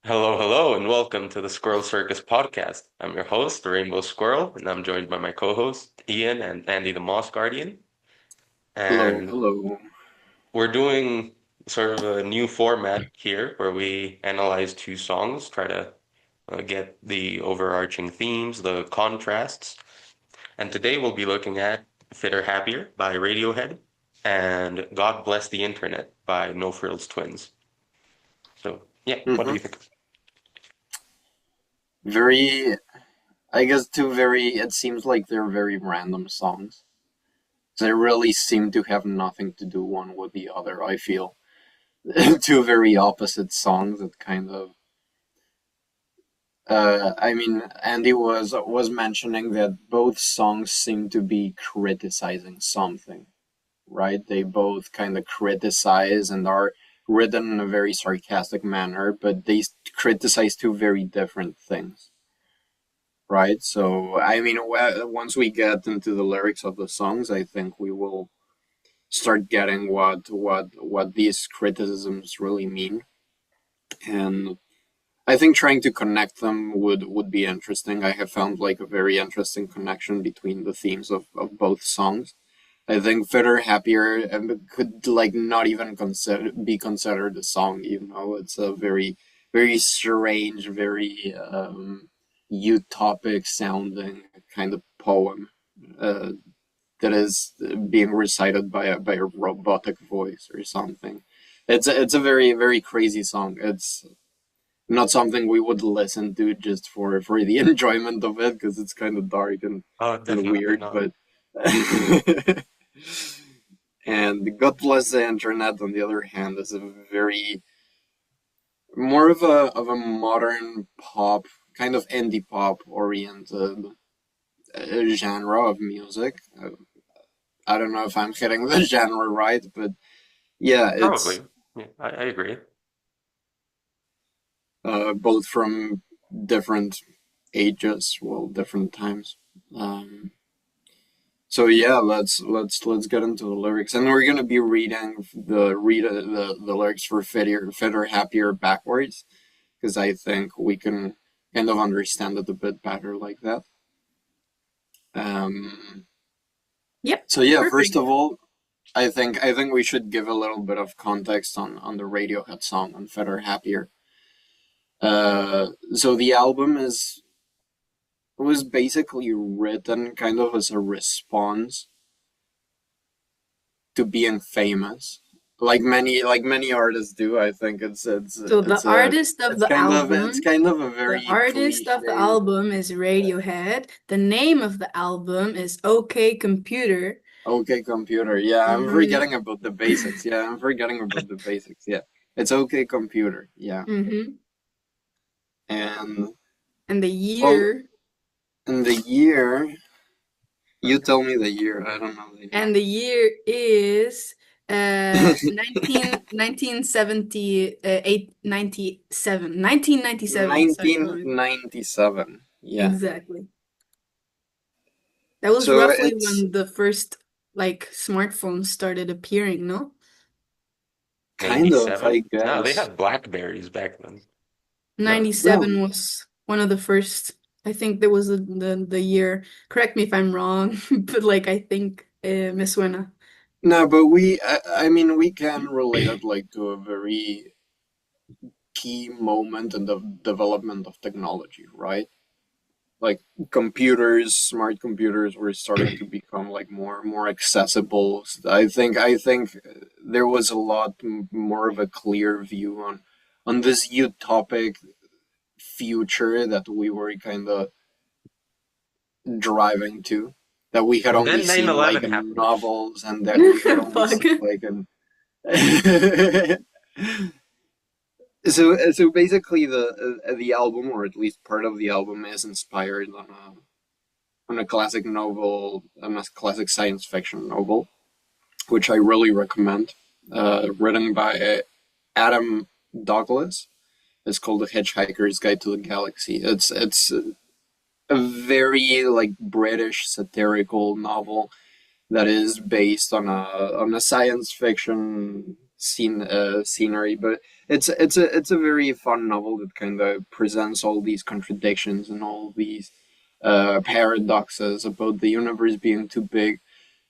Hello, hello, and welcome to the Squirrel Circus podcast. I'm your host, the Rainbow Squirrel, and I'm joined by my co-hosts, Ian and Andy the Moss Guardian. Hello, And hello. we're doing sort of a new format here where we analyze two songs, try to get the overarching themes, the contrasts. And today we'll be looking at Fitter Happier by Radiohead and God Bless the Internet by No Frills Twins. So, yeah, what do hmm you think? Very, I guess it seems like they're very random songs. They really seem to have nothing to do one with the other, I feel. Two very opposite songs that kind of, Andy was mentioning that both songs seem to be criticizing something, right? They both kind of criticize and are written in a very sarcastic manner, but they criticize two very different things. Right? So, once we get into the lyrics of the songs, I think we will start getting what these criticisms really mean, and I think trying to connect them would be interesting. I have found like a very interesting connection between the themes of both songs. I think "Fitter Happier" could like not even be considered a song, even though it's a very strange, very utopic sounding kind of poem uh, that is being recited by a robotic voice or something. It's a very crazy song. It's not something we would listen to just for the enjoyment of it because it's kind of dark Oh, and definitely weird, not. but. And God Bless the Internet, on the other hand, is a very more of a modern pop, kind of indie pop oriented genre of music. I don't know if I'm hitting the genre right, but yeah, it's Probably. Yeah, I agree. both from different ages, well, different times. Um, So yeah, let's get into the lyrics, and we're gonna be read the lyrics for fitter, happier backwards, because I think we can kind of understand it a bit better like that. Um, Yep, so yeah, first perfect. of all, I think we should give a little bit of context on the Radiohead song on Fitter Happier. So the album is was basically written kind of as a response to being famous, like many artists do. I think So the artist of the it's album, kind of a the very artist of the cliche. album is Radiohead. The name of the album is OK Computer. Okay, computer. Yeah, I'm Mm-hmm. forgetting about the basics. Yeah, I'm forgetting about the basics. Yeah, it's okay, computer. Yeah, Mm-hmm. and And the well, year, in the year, you tell me the year. I don't know the year. and the year is 1978 97 1997. Sorry, sorry. 1997. Yeah. Exactly. That was So roughly it's when the first like smartphones started appearing, no? kind of, I 97? No, they guess. had Blackberries back then. No? 97 No, was one of the first. I think that was the year. Correct me if I'm wrong, but like I think me suena. no, but we can relate it like to a very key moment in the development of technology, right? Like smart computers were starting to become like more accessible. I think there was a lot more of a clear view on this utopic future that we were kind of driving to. That we had And only then nine seen like eleven in happened. novels, and that we had only Fuck. seen like in so basically the album, or at least part of the album, is inspired on a classic novel, on a classic science fiction novel, which I really recommend. Written by Adam Douglas. It's called The Hitchhiker's Guide to the Galaxy. It's a very like British satirical novel that is based on a science fiction scenery, but It's a very fun novel that kind of presents all these contradictions and all these paradoxes about the universe being too big.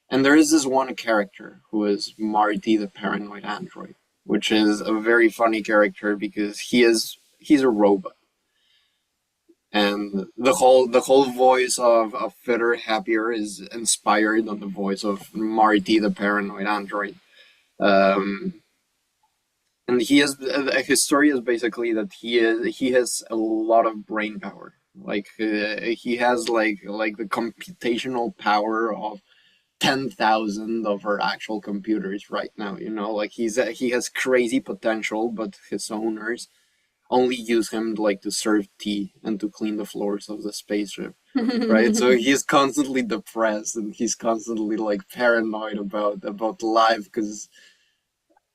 And there is this one character who is Marty the paranoid android, which is a very funny character because he's a robot. And the whole voice of Fitter Happier is inspired on the voice of Marty the paranoid android. Um, and his story is basically that he has a lot of brain power. Like he has like the computational power of 10,000 of our actual computers right now. Like he has crazy potential, but his owners only use him like to serve tea and to clean the floors of the spaceship. Right, so he's constantly depressed and he's constantly like paranoid about life because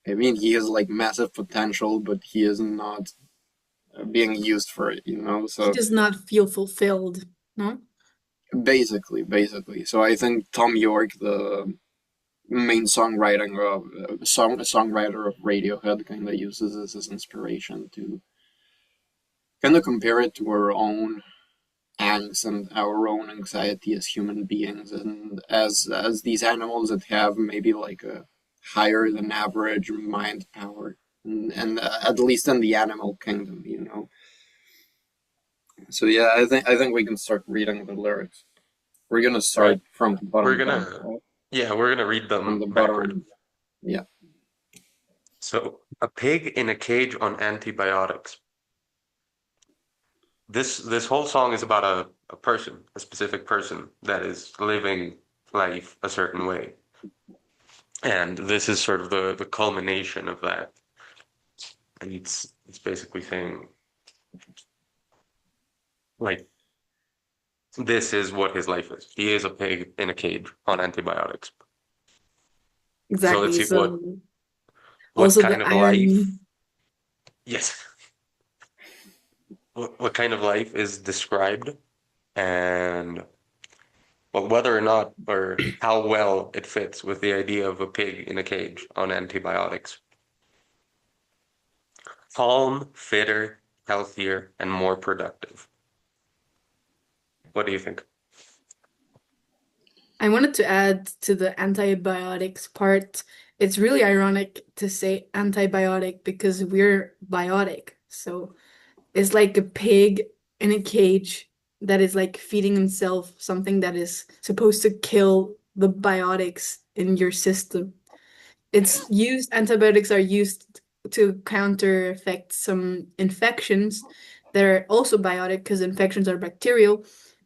I mean he has like massive potential, but he is not being used for it. He So does not feel fulfilled, no? basically, so I think Tom York, the main songwriter of Radiohead, kind of uses this as inspiration to kind of compare it to our own angst and our own anxiety as human beings, and as these animals that have maybe like a higher than average mind power, and at least in the animal kingdom. So yeah, I think we can start reading the lyrics. We're gonna Right. start from the We're bottom down, gonna, right? yeah, we're gonna read From them the backward. bottom, yeah, So, a pig in a cage on antibiotics. This whole song is about a person, a specific person that is living life a certain way. And this is sort of the culmination of that. And it's basically saying like this is what his life is. He is a pig in a cage on antibiotics. So let's Exactly. see So what also kind the of irony. life, yes, what kind of life is described and well, whether or not or how well it fits with the idea of a pig in a cage on antibiotics. Calm, fitter, healthier, and more productive. What do you think? I wanted to add to the antibiotics part. It's really ironic to say antibiotic because we're biotic. So it's like a pig in a cage that is like feeding himself something that is supposed to kill the biotics in your system. Antibiotics are used to counter effect some infections that are also biotic because infections are bacterial.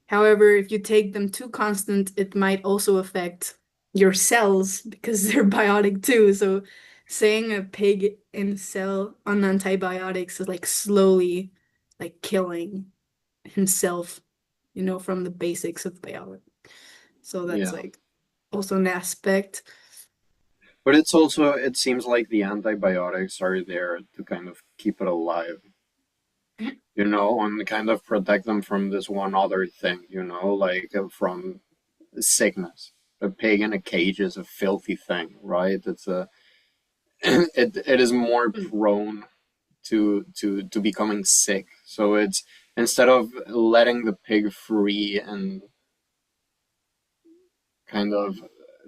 However, if you take them too constant, it might also affect your cells because they're biotic too. So saying a pig in a cell on antibiotics is like slowly like killing himself, from the basics of biology. So that's yeah. like also an aspect. But it seems like the antibiotics are there to kind of keep it alive, and kind of protect them from this one other thing, like from sickness. A pig in a cage is a filthy thing, right? It is more prone to becoming sick. So it's instead of letting the pig free and kind of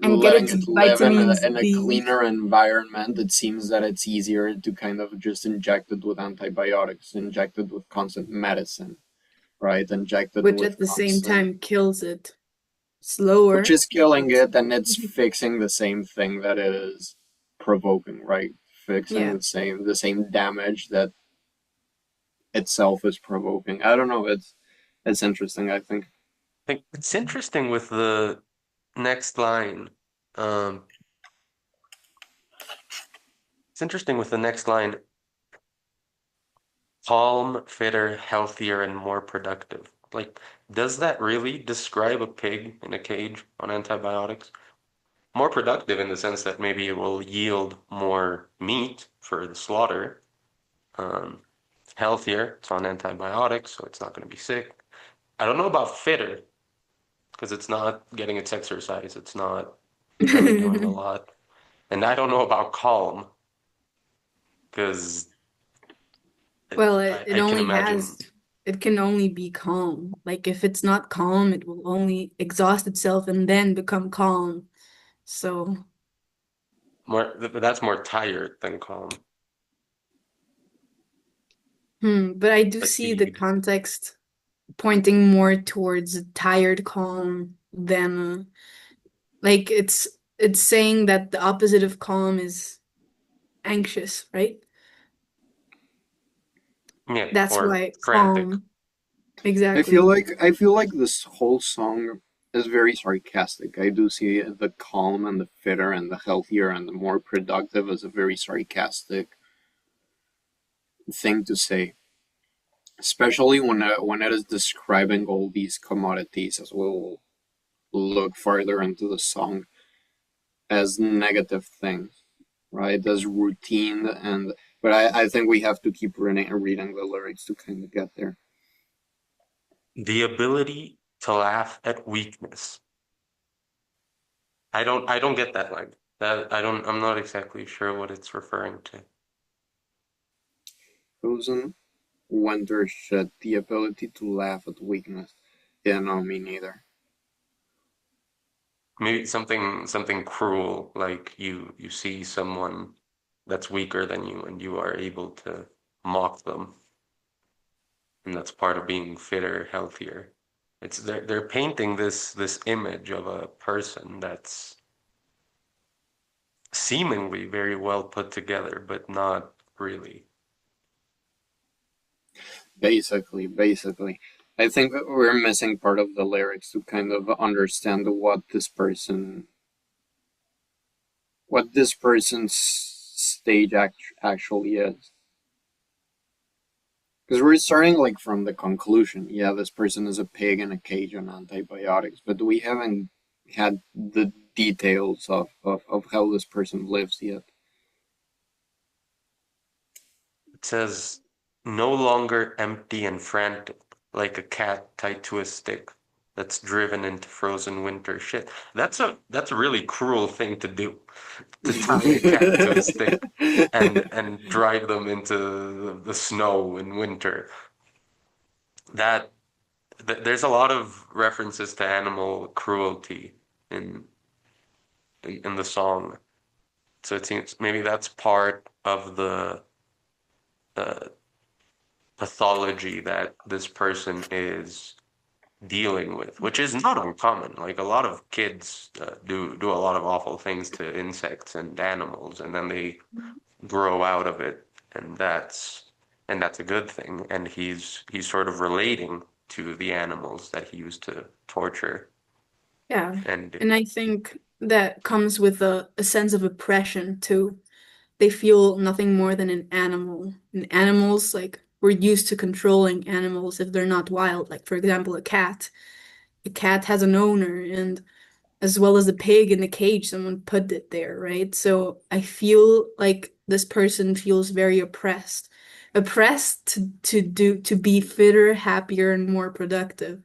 And get letting its it live in a, vitamins in a D, cleaner environment, it seems that it's easier to kind of just inject it with antibiotics, inject it with constant medicine, right? Inject it which with at the same constant, time kills it which slower. is killing But it, and it's fixing the same thing that it is provoking, right? Fixing yeah, the same damage that itself is provoking. I don't know. It's interesting. I think. I think it's interesting with the next line. Um, it's interesting with the next line, calm, fitter, healthier, and more productive. Like, does that really describe a pig in a cage on antibiotics? More productive in the sense that maybe it will yield more meat for the slaughter. Um, Healthier, it's on antibiotics, so it's not going to be sick. I don't know about fitter because it's not getting its exercise. It's not really doing a lot. And I don't know about calm because Well, I can imagine. it can only be calm. Like if it's not calm, it will only exhaust itself and then become calm. So, But that's more tired than calm. but I do Like see the you context pointing more towards a tired calm than like it's saying that the opposite of calm is anxious, right? yeah, That's or why frantic. calm, exactly. I feel like this whole song is very sarcastic. I do see the calm and the fitter and the healthier and the more productive as a very sarcastic thing to say, especially when it is describing all these commodities, as we'll look farther into the song, as negative things, right? As routine and but I think we have to keep reading the lyrics to kind of get there. The ability to laugh at weakness. I don't get that line. I'm not exactly sure what it's referring to. Frozen Wonder shed the ability to laugh at weakness. Yeah, no, me neither. Maybe something cruel, like you see someone that's weaker than you and you are able to mock them. And that's part of being fitter, healthier. It's they're painting this image of a person that's seemingly very well put together, but not really. Basically. I think we're missing part of the lyrics to kind of understand what this person's stage actually is. Because we're starting like from the conclusion. Yeah, this person is a pig in a cage on antibiotics, but we haven't had the details of how this person lives yet. It says, no longer empty and frantic, like a cat tied to a stick that's driven into frozen winter. Shit, that's a really cruel thing to do, to tie a cat to a stick and drive them into the snow in winter. That there's a lot of references to animal cruelty in in the song. So it seems maybe that's part of the uh, pathology that this person is dealing with, which is not uncommon. Like a lot of kids do a lot of awful things to insects and animals, and then they grow out of it, and that's a good thing. And he's sort of relating to the animals that he used to torture. Yeah. And And I think that comes with a sense of oppression too. They feel nothing more than an animal. And animals, like, we're used to controlling animals if they're not wild. Like, for example, a cat. A cat has an owner, and as well as the pig in the cage, someone put it there, right? So I feel like this person feels very oppressed. Oppressed to be fitter, happier, and more productive,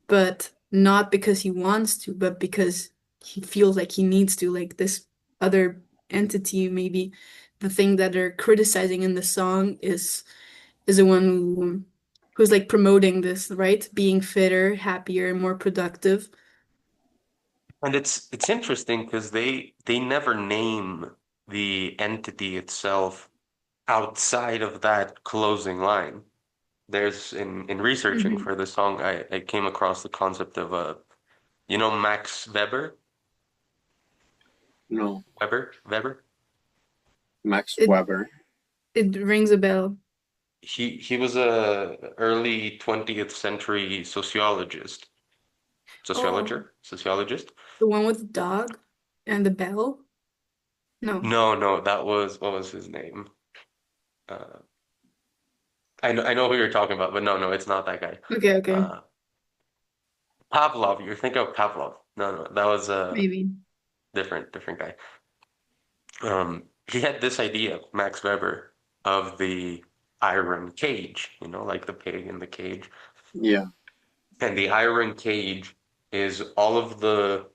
but not because he wants to, but because he feels like he needs to, like this other entity, maybe the thing that they're criticizing in the song is the one who's like promoting this, right? Being fitter, happier, more productive. it's interesting because they never name the entity itself outside of that closing line. There's in researching Hmm. for the song, I came across the concept of Max No, Weber. Max It Weber. it rings a bell. He was a early 20th century Oh, sociologist. the one with the dog and the bell? No. No, that was what was his name? Uh, I know who you're talking about, but no, it's not that guy. Okay, okay. Uh, Pavlov, you're thinking of Pavlov. No, that was a Maybe. different guy. He had this idea, Max Weber, of the iron cage, like the pig in the cage. Yeah, And the iron cage is all of the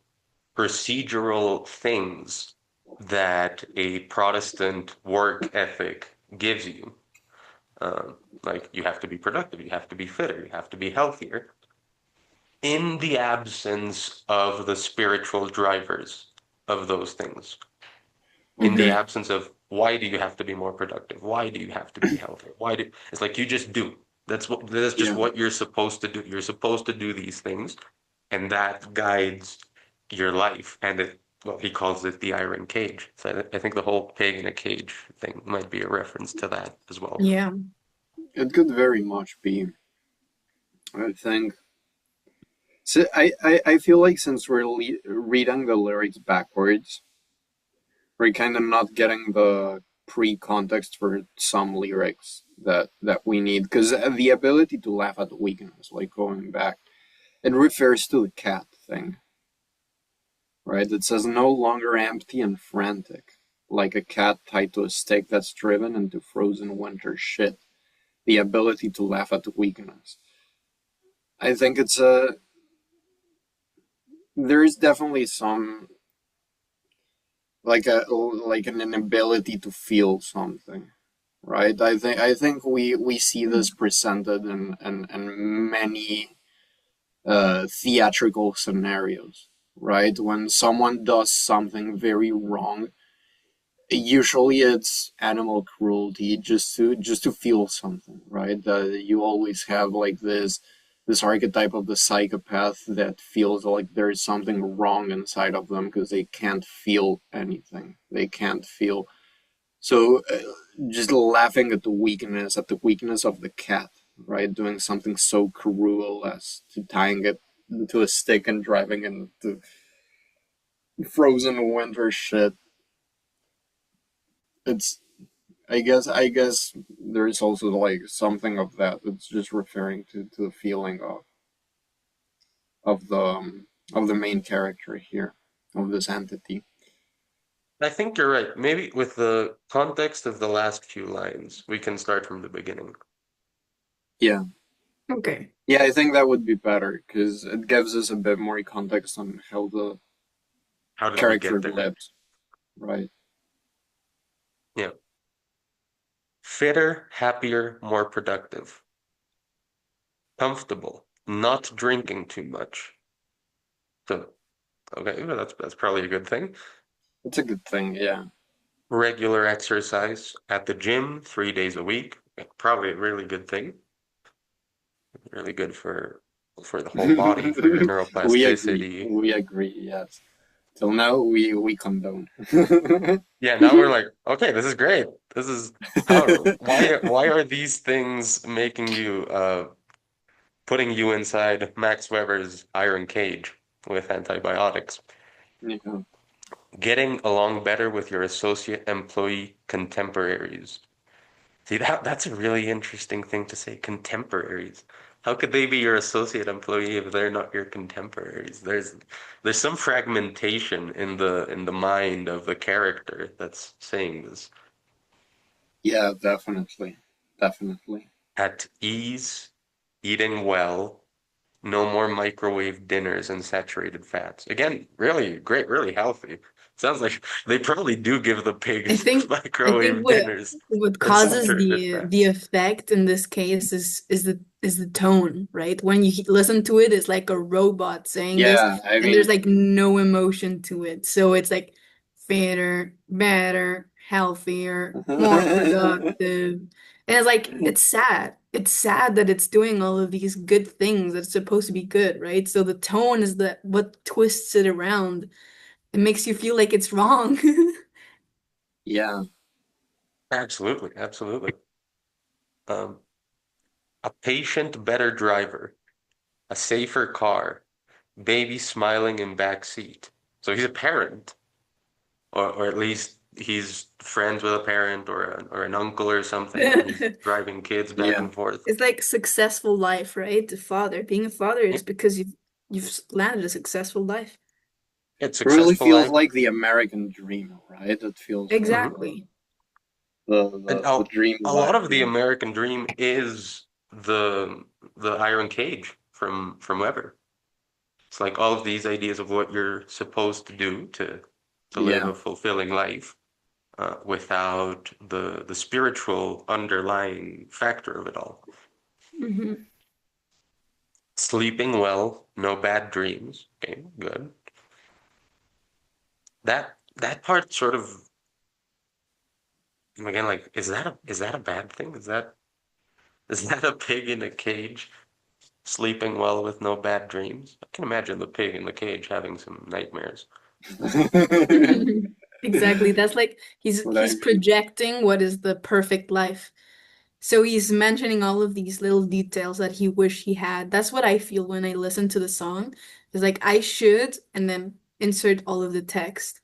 procedural things that a Protestant work ethic gives you. Like you have to be productive, you have to be fitter, you have to be healthier. In the absence of the spiritual drivers of those things, in the Okay. absence of why do you have to be more productive? Why do you have to be healthier? Why do it's like you just do. That's just Yeah. what you're supposed to do. You're supposed to do these things, and that guides your life. And it, well, he calls it the iron cage. So I think the whole pig in a cage thing might be a reference to that as well. Yeah. It could very much be. I think. So I feel like since we're reading the lyrics backwards, we're kind of not getting the pre-context for some lyrics that we need, because the ability to laugh at the weakness, like going back, it refers to the cat thing, right? It says no longer empty and frantic, like a cat tied to a stake that's driven into frozen winter shit. The ability to laugh at the weakness. I think it's a there is definitely some like an inability to feel something, right? I think we see this presented in many theatrical scenarios, right? When someone does something very wrong, usually it's animal cruelty just to feel something, right? You always have like this archetype of the psychopath that feels like there's something wrong inside of them because they can't feel anything. They can't feel. So just laughing at the weakness of the cat, right? Doing something so cruel as to tying it to a stick and driving into frozen winter shit. It's I guess there's also like something of that that's just referring to the feeling of the of the main character here, of this entity. I think you're right. Maybe with the context of the last few lines, we can start from the beginning. Yeah. Okay. Yeah, I think that would be better because it gives us a bit more context on how the How did we character get there? lived, right? Yeah. Fitter, happier, more productive. Comfortable, not drinking too much. So, okay, well, that's probably a good thing. It's a good thing, yeah. Regular exercise at the gym 3 days a week. Probably a really good thing. Really good for the whole body, for your We agree. neuroplasticity. We agree, yes. Till now we condone. Yeah, now we're like, okay, this is great. This is how why are these things making you putting you inside Max Weber's iron cage with antibiotics? Yeah. Getting along better with your associate employee contemporaries. See, that's a really interesting thing to say, contemporaries. How could they be your associate employee if they're not your contemporaries? There's some fragmentation in the mind of the character that's saying this. Yeah, definitely. Definitely. At ease, eating well, no more microwave dinners and saturated fats. Again, really great, really healthy. Sounds like they probably do give the pig I think I think microwave what dinners what and causes saturated the fats. effect in this case is the tone, right? When you listen to it, it's like a robot saying this, Yeah, I and there's mean, like no emotion to it. So it's like fitter, better, healthier, more productive. And it's like it's sad. It's sad that it's doing all of these good things that's supposed to be good, right? So the tone is the what twists it around. It makes you feel like it's wrong. yeah, Absolutely, absolutely. Um, a patient, better driver, a safer car, baby smiling in back seat. So he's a parent, or at least he's friends with a parent or an uncle or something, and he's driving kids back yeah. and forth. It's like successful life, right? The father. Being a father Yeah, is because you've landed a successful life. it's Really successful feels life. like the American dream, right? It feels like Hmm. Exactly. the And the dream a lot life. of the Yeah, American dream is the iron cage from Weber. It's like all of these ideas of what you're supposed to do to live yeah, a fulfilling life. without the spiritual underlying factor of it all. Hmm. Sleeping well, no bad dreams. Okay, good. That part sort of again, like, is that a bad thing? Is that a pig in a cage sleeping well with no bad dreams? I can imagine the pig in the cage having some nightmares. Exactly. That's like he's Like, projecting what is the perfect life. So he's mentioning all of these little details that he wish he had. That's what I feel when I listen to the song. It's like I should, and then insert all of the text.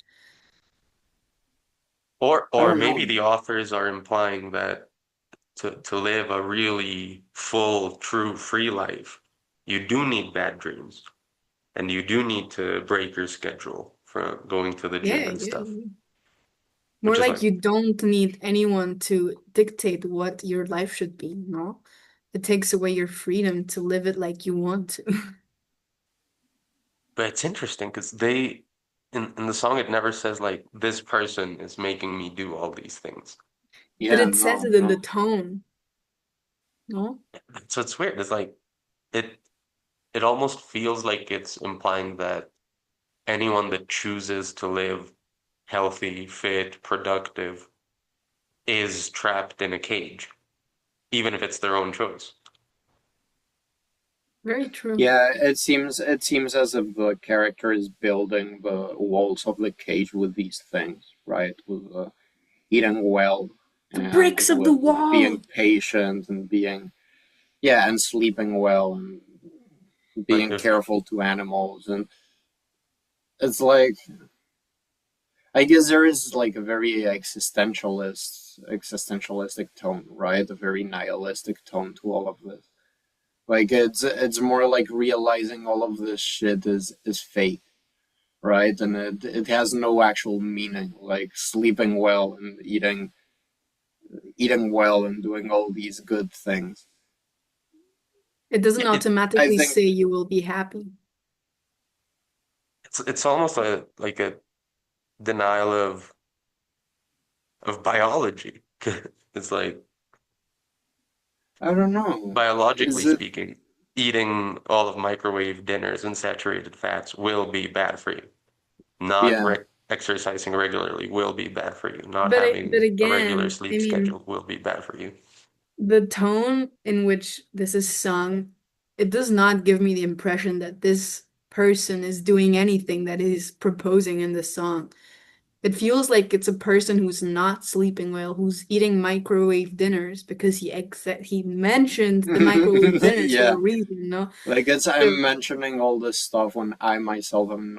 Or I or don't maybe know. the authors are implying that to live a really full, true, free life, you do need bad dreams. And you do need to break your schedule for going to the gym Yeah, and yeah. stuff, More which is like like, you don't need anyone to dictate what your life should be, no? It takes away your freedom to live it like you want to. but it's interesting because in the song, it never says like, this person is making me do all these things. But Yeah, it says no, it in the no. tone, no? So it's weird. It's like, it, it almost feels like it's implying that anyone that chooses to live healthy, fit, productive is trapped in a cage, even if it's their own choice. Very true. Yeah, it seems as if the character is building the walls of the cage with these things, right? With eating well The and bricks of the with being wall. patient and being, yeah, and sleeping well and Like being careful to animals. And it's like, I guess there is like a very existentialistic tone, right? A very nihilistic tone to all of this. Like it's more like realizing all of this shit is fake, right? And it has no actual meaning. Like sleeping well and eating well and doing all these good things. It doesn't I automatically think say you will be happy. it's almost like a denial of biology. It's like, I don't know. biologically Is it? speaking, eating all of microwave dinners and saturated fats will be bad for you. Not Yeah. re exercising regularly will be bad for you. Not But having a regular again, I sleep mean, schedule will be bad for you. the tone in which this is sung, it does not give me the impression that this person is doing anything that is proposing in this song. It feels like it's a person who's not sleeping well, who's eating microwave dinners because he mentioned the microwave dinners for Yeah. a reason, no? Like it's So I'm mentioning all this stuff when I myself am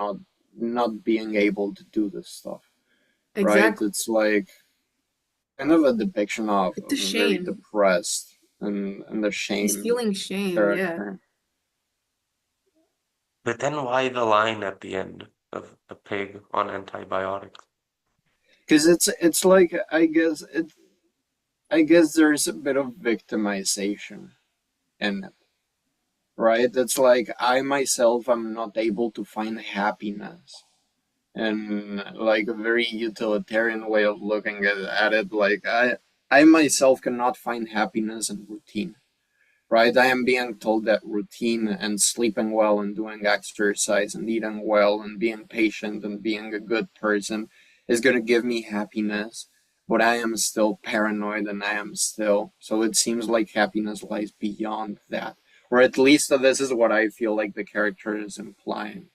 not being able to do this stuff. Right? exactly. It's like kind of a depiction It's a of a very shame. depressed and He's ashamed feeling shame, yeah. character. But then why the line at the end of a pig on antibiotics? Because it's like I guess there's a bit of victimization in it, right? It's like I myself am not able to find happiness, and like a very utilitarian way of looking at it. Like I myself cannot find happiness in routine, right? I am being told that routine and sleeping well and doing exercise and eating well and being patient and being a good person is going to give me happiness. But I am still paranoid and I am still. So it seems like happiness lies beyond that. Or at least this is what I feel like the character is implying,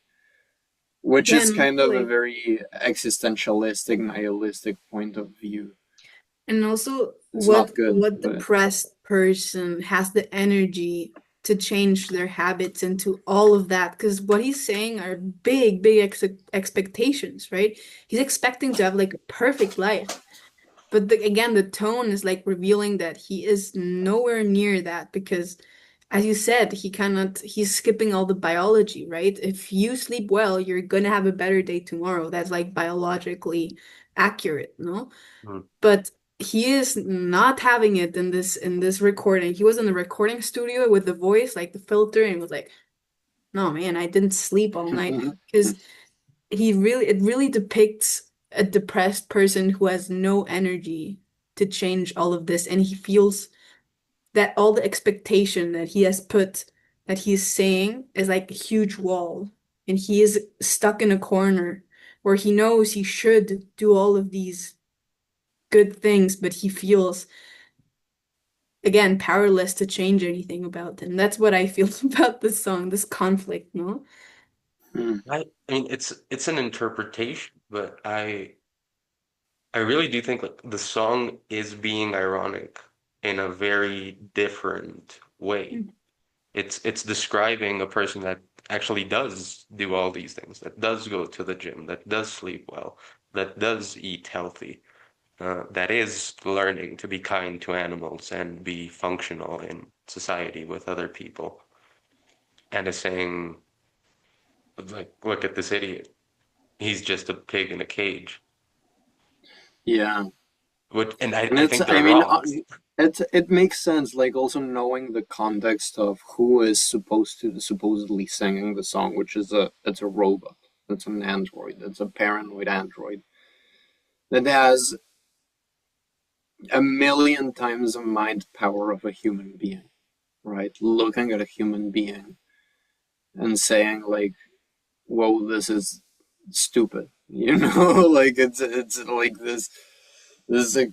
which Yeah, is and also kind of a like very existentialistic, nihilistic point of view. and also It's not good, what but depressed person has the energy to change their habits into all of that? Because what he's saying are big, big expectations, right? He's expecting to have like a perfect life. But again, the tone is like revealing that he is nowhere near that because, as you said, he's skipping all the biology, right? If you sleep well, you're gonna have a better day tomorrow. That's like biologically accurate, no? Hmm. But he is not having it in this recording. He was in the recording studio with the voice, like the filter, and was like, "No, man, I didn't sleep all night." Because it really depicts a depressed person who has no energy to change all of this, and he feels that all the expectation that he has put, that he's saying, is like a huge wall, and he is stuck in a corner where he knows he should do all of these good things, but he feels again powerless to change anything about them. That's what I feel about this song, this conflict, no? Hmm. I mean, it's an interpretation, but I really do think like the song is being ironic in a very different way. It's describing a person that actually does do all these things, that does go to the gym, that does sleep well, that does eat healthy, that is learning to be kind to animals and be functional in society with other people, and is saying, like, look at this idiot. He's just a pig in a cage. Yeah. And And I it's, think I they're mean, wrong. it makes sense, like also knowing the context of who is supposedly singing the song, which is it's a robot, it's an android, it's a paranoid android that has a million times the mind power of a human being, right? Looking at a human being and saying like, "Whoa, this is stupid," you know, like it's like this like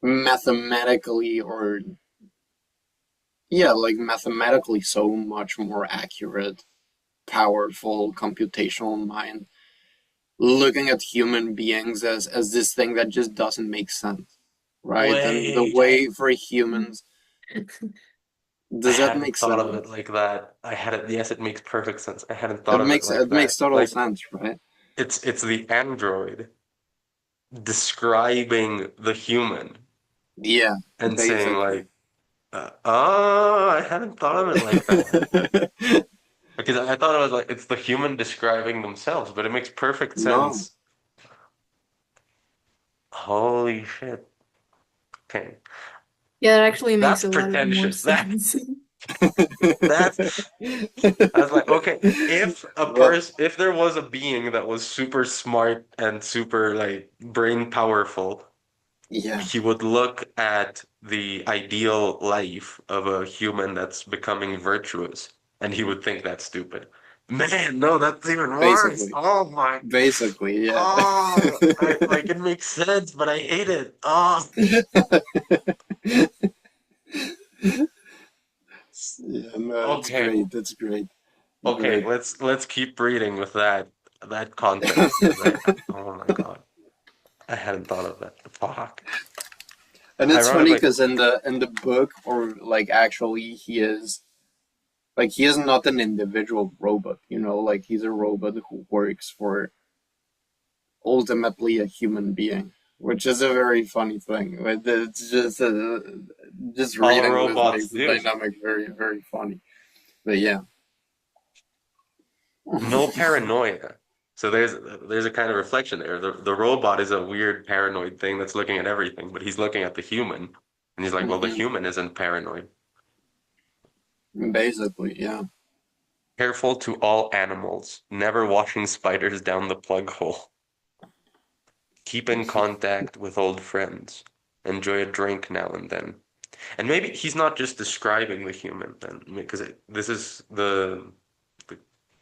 mathematically or yeah, like mathematically so much more accurate, powerful computational mind looking at human beings as this thing that just doesn't make sense, right? And the Wait, way for humans, I does that hadn't make thought of it sense? like that. Yes, it makes perfect sense. I hadn't It thought of it makes like it makes that. total Like sense, right? it's the android describing the human Yeah, and saying basically. like, oh, I hadn't thought of it like that. Because I thought it was like it's the human describing themselves, but it makes perfect No, sense. Holy shit. Okay. Yeah, that actually makes That's a lot of more pretentious. sense. That's I was like, okay, well, if there was a being that was super smart and super like brain powerful, yeah, he would look at the ideal life of a human that's becoming virtuous, and he would think that's stupid. Man, no, that's even worse. basically, Oh my, basically, yeah. it makes sense, but I hate it. Oh, Yeah, no, it's okay, great. It's great. okay, Great. let's keep reading with that context because oh my God, I hadn't thought of that. Fuck. And it's funny Ironically, because in the book, or like actually, he is not an individual robot. You know, like he's a robot who works for ultimately a human being, which is a very funny thing. But it's just all reading this robots makes the do. dynamic very very funny. But yeah, No paranoia. So there's a kind of reflection there. The robot is a weird paranoid thing that's looking at everything, but he's looking at the human, and he's like, well, the hmm human isn't paranoid. basically, yeah. Careful to all animals, never washing spiders down the plug hole. Keep in contact with old friends. Enjoy a drink now and then. And maybe he's not just describing the human then, because this is the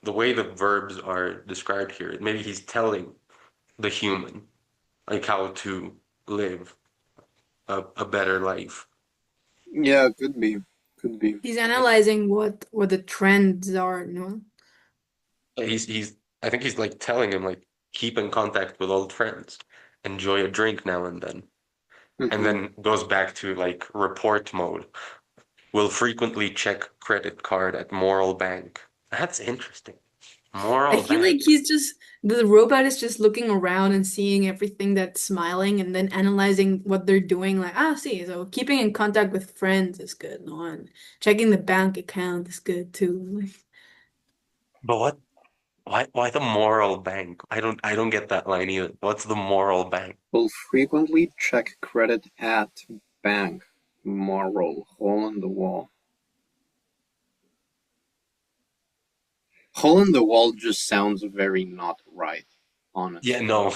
the way the verbs are described here. Maybe he's telling the human like how to live a better life. Yeah, could be, could be. He's analyzing what the trends are, no? He's I think he's like telling him like keep in contact with old friends, enjoy a drink now and hmm then goes back to like report mode. Will frequently check credit card at Moral Bank. That's interesting. I Moral feel like Bank. he's just the robot is just looking around and seeing everything that's smiling and then analyzing what they're doing. Like, ah, see, so keeping in contact with friends is good, no, and checking the bank account is good too. Like, But why the Moral Bank? I don't get that line either. What's the Moral Bank? Will frequently check credit at bank. Moral hole in the wall. Hole in the wall just sounds very not right, Yeah, honestly. no.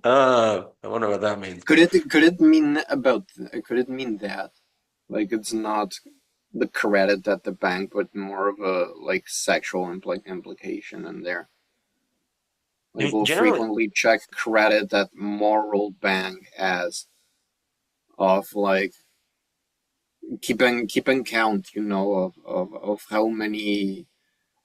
I wonder what that means. Could it mean that like it's not the credit at the bank, but more of a like sexual implication in there? I Like mean, we'll generally, frequently check credit at moral bank as of like keeping count, of how many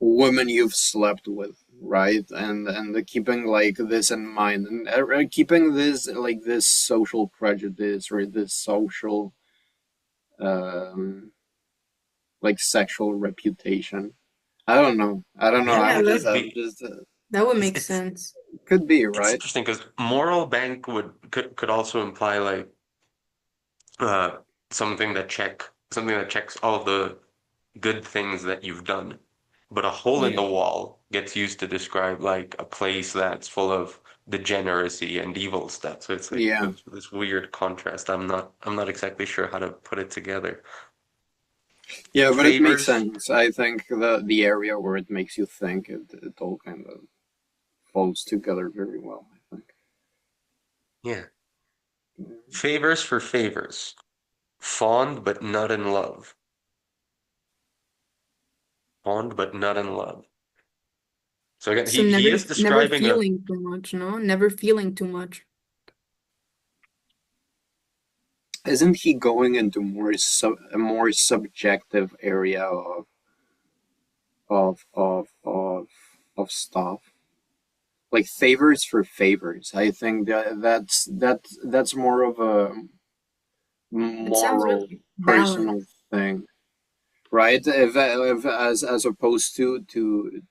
women you've slept with, right? And keeping like this in mind, and keeping this like this social prejudice or this social um like sexual reputation. I don't know. yeah, Yeah, I'm that just could I'm be. just that would make It's sense. could be it's right. interesting because moral bank could also imply like uh something that checks all the good things that you've done. But a hole in Yeah. the wall gets used to describe like a place that's full of degeneracy and evil stuff. So it's like Yeah. this weird contrast. I'm not exactly sure how to put it together. Yeah, but it makes Favors? sense. I think the area where it makes you think, it all kind of folds together very well, I think. Yeah. Favors for favors. Fond but not in love. Fond but not in love. So again, So he is never describing a feeling too much, no? Never feeling too much. Isn't he going into a more subjective area of stuff? Like favors for favors. I think that's more of a It sounds moral, really balanced. personal thing, right? If as opposed to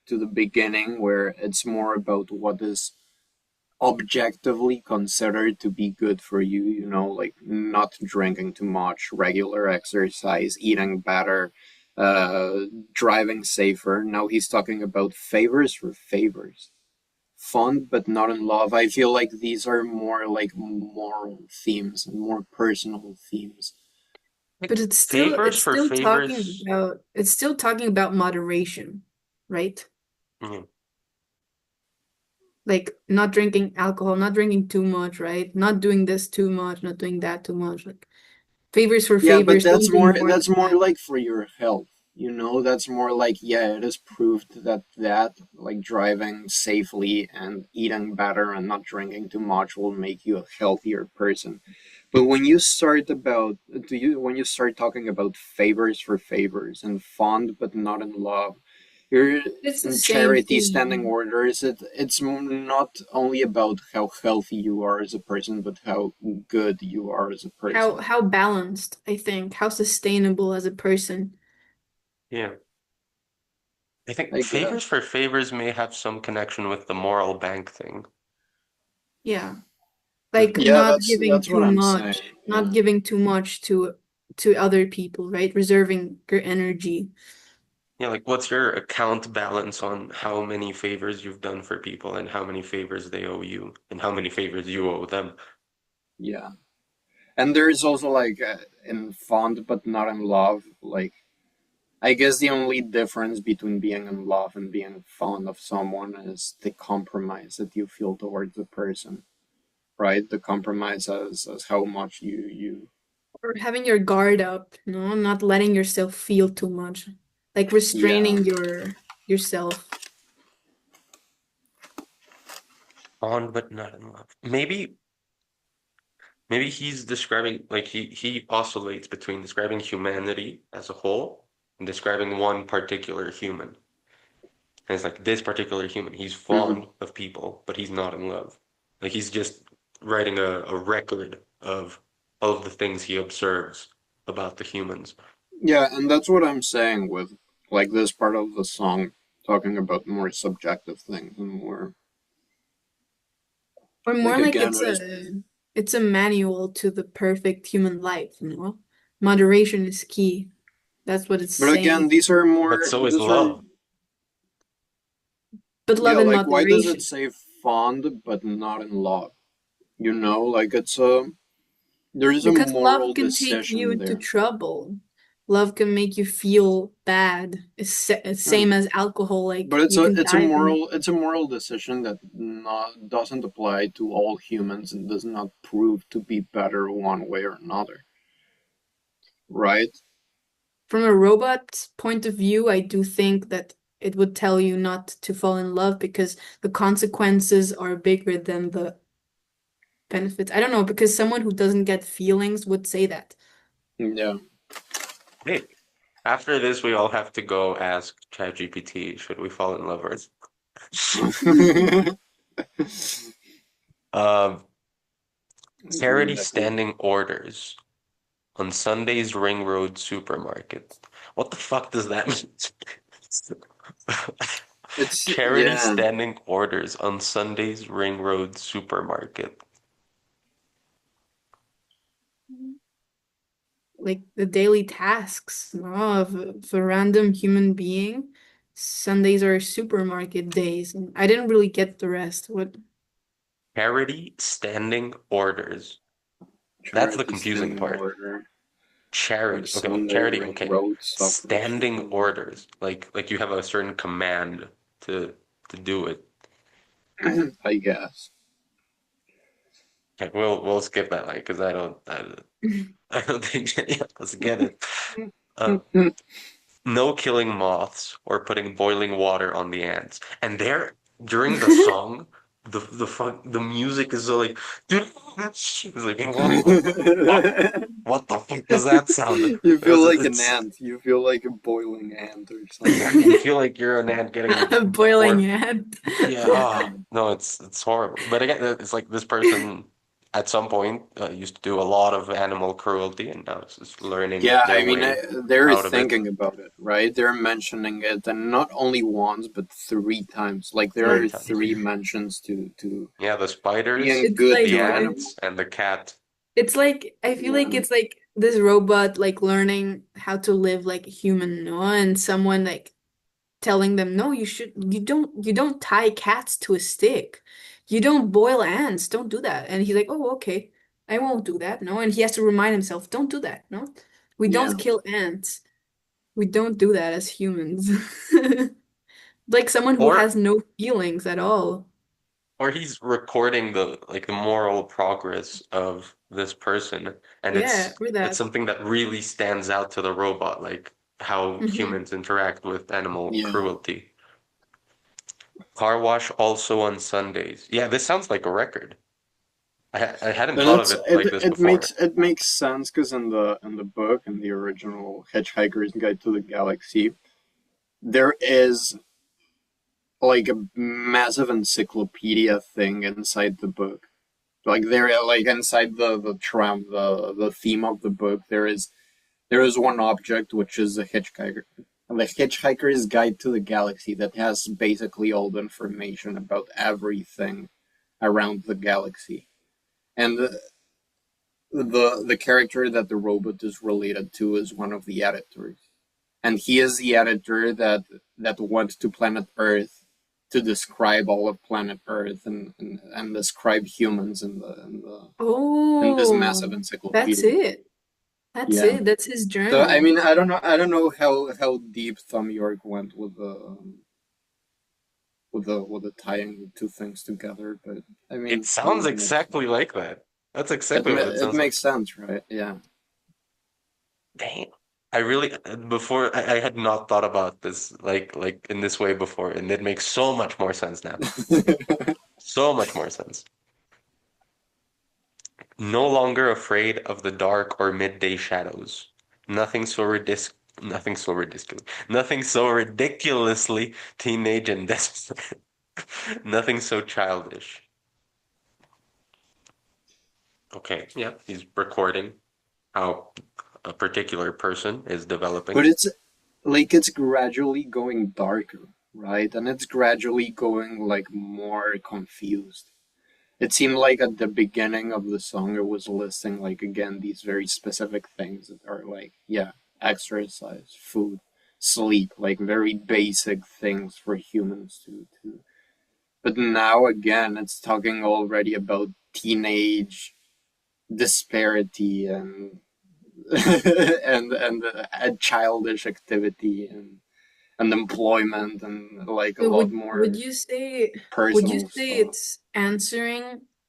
the beginning where it's more about what is objectively considered to be good for you, like not drinking too much, regular exercise, eating better, uh, driving safer. Now he's talking about favors for favors. Fun, but not in love. I feel like these are more like moral themes and more personal themes. But like favors for favors. it's still talking about moderation, right? Mm, Like not drinking alcohol, not drinking too much, right? Not doing this too much, not doing that too much. Like favors for Yeah, but favors, don't do more that's than more that. like for your health. That's more like, yeah, it is proved that like driving safely and eating better and not drinking too much will make you a healthier person. But when you start talking about favors for favors and fond but not in love, you're It's the in same charity standing thing. orders. It's not only about how healthy you are as a person, but how good you are as a person. How balanced, I think, how sustainable as a person. yeah. I think Like, favors for favors may have some connection with the moral bank thing. Yeah. Like yeah, not giving that's what too I'm saying. much, not Yeah, giving too much to other people, right? Reserving your energy. Yeah, like what's your account balance on how many favors you've done for people and how many favors they owe you and how many favors you owe them? yeah. And there is also like in fond but not in love. Like, I guess the only difference between being in love and being fond of someone is the compromise that you feel towards the person, right? The compromise as how much you Or having your guard up, no, not letting yourself feel too much. Like yeah. restraining yourself. Fond but not in love. Maybe he's describing like he oscillates between describing humanity as a whole and describing one particular human. And it's like this particular human, he's Mhm. fond of people, but he's not in love. Like he's just writing a record of all of the things he observes about the humans. Yeah, and that's what I'm saying with like this part of the song talking about more subjective things and more Or like more like again it is. it's a manual to the perfect human life, you know? Moderation is key. That's what it's But again, saying. But so is love. But yeah, love and like why does it moderation. say fond but not in love? Like it's a there is a Because love moral can take you decision into there. trouble. love can make you feel bad. It's Hmm. same as alcohol, like But you can die from it. it's a moral decision that not doesn't apply to all humans and does not prove to be better one way or another, right? From a robot point of view, I do think that it would tell you not to fall in love because the consequences are bigger than the benefits. I don't know, because someone who doesn't get feelings would say that. Yeah. Hey, after this, we all have to go ask ChatGPT, should we fall in love or? Um, Charity Good idea. standing orders on Sunday's Ring Road supermarket. What the fuck does that mean? It's Charity yeah. standing orders on Sunday's Ring Road supermarket. Like the daily tasks of a random human being. Sundays are supermarket days, and I didn't really get the rest. What? Charity standing orders. That's the Charity confusing standing part. order on Charity. Okay, Sunday charity. Ring Okay. Road suffers Standing from orders. Like you have a certain command to do it. I guess. Okay, we'll skip that line because I don't think any of us get it. Uh, no killing moths or putting boiling water on the ants. And there, during the song, the music is so like, dude, it's like, what the fuck does that sound? You feel like an It's ant. You feel like a boiling ant or yeah, you something. feel like you're an ant getting Boiling or head. yeah, no, it's horrible. But again, it's like this person at some point used to do a lot of animal cruelty, and now it's just learning Yeah, their I mean, way they're out of it thinking about it, right? They're mentioning it, and not only once, but three times. Like there three are times. three mentions to Yeah, the spiders, being It's good like the to ants, animals. and the cat. it's like I feel like Yeah, it's like this robot like learning how to live like a human, no? And someone like telling them, no, you don't tie cats to a stick. You don't boil ants. Don't do that. And he's like, oh, okay. I won't do that. No. And he has to remind himself, don't do that. No. We yeah. don't kill ants. We don't do that as humans. Like someone who Or has no feelings at all. or he's recording the moral progress of this person, and Yeah, or it's that. something that really stands out to the robot, like how Hmm. humans interact with animal Yeah. cruelty. Car wash also on Sundays. Yeah, this sounds like a record. I hadn't And thought of it like this before. it makes sense because in the book in the original Hitchhiker's Guide to the Galaxy, there is like a massive encyclopedia thing inside the book. Like there, like inside the tram, the theme of the book, there is one object which is the Hitchhiker's Guide to the Galaxy that has basically all the information about everything around the galaxy. And the character that the robot is related to is one of the editors, and he is the editor that went to planet Earth to describe all of planet Earth and describe humans in this massive Oh, that's encyclopedia. it. That's Yeah. it. That's his So I journal. mean, I don't know how deep Thumb York went with the tying the two things together, but I It mean, sounds it makes exactly like that. That's it exactly what it it sounds like. makes sense, right? Yeah. Damn. I really before I had not thought about this like in this way before, and it makes so much more sense now. So much more sense. No longer afraid of the dark or midday shadows. Nothing so nothing so ridiculously teenage and desperate. Nothing so childish. Okay, yeah, he's recording how a particular person is But developing. it's like it's gradually going darker, right? And it's gradually going like more confused. It seemed like at the beginning of the song it was listing like again these very specific things that are like, yeah, exercise, food, sleep, like very basic things for humans to but now again it's talking already about teenage disparity and and childish activity and employment and like a But lot would more you say personal stuff.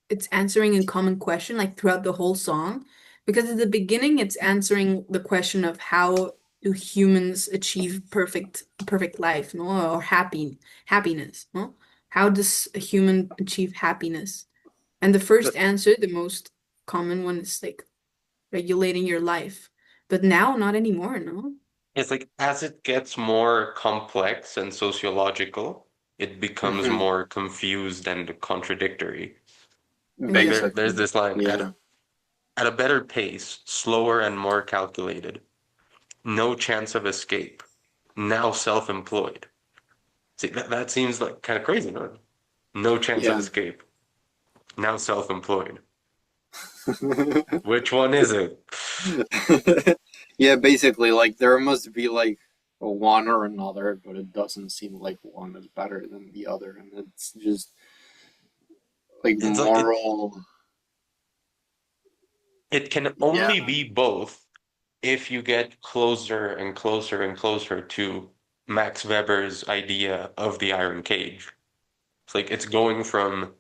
it's answering a common question like throughout the whole song? Because at the beginning it's answering the question of how do humans achieve perfect life, no? Or happiness, no? How does a human achieve happiness? And the first But answer, the most common one, is like regulating your life. But now not anymore, no? it's like as it gets more complex and sociological, it becomes Hmm. more confused and contradictory. Like there's Basically, this line yeah. at a better pace, slower and more calculated, no chance of escape, now self-employed. See, that seems like kind of crazy, no? No chance of Yeah. escape, now self-employed. Which one is it? Yeah, basically, like there must be like a one or another, but it doesn't seem like one is better than the other, and it's just like It's like moral. it can Yeah. only be both if you get closer and closer and closer to Max Weber's idea of the iron cage. It's like it's going from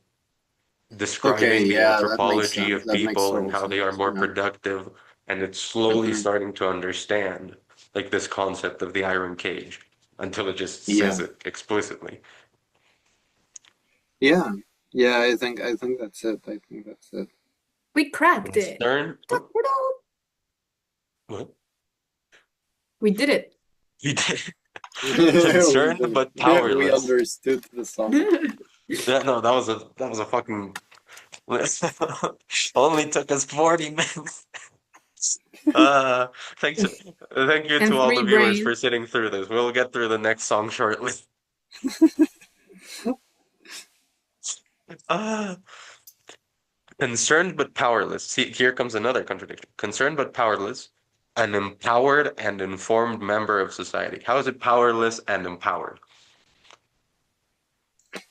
Okay. describing the Yeah, that makes anthropology sense. of That makes people and total how they are sense. more Yeah. productive, and it's slowly Hmm. starting to understand like this concept of the iron cage until it just says Yeah. it explicitly. Yeah. Yeah. I think that's it. I think that's it. We cracked it. Concern, oh, Ta-da! what? We did it. We did. We Concerned did but it. We powerless. understood the song. No, that was a fucking only took us 40 minutes. Uh, thanks, thank you to And all the three viewers for brains. sitting through this. We'll get through the next song shortly. Uh, concerned but powerless. See, here comes another contradiction. Concerned but powerless, an empowered and informed member of society. How is it powerless and empowered?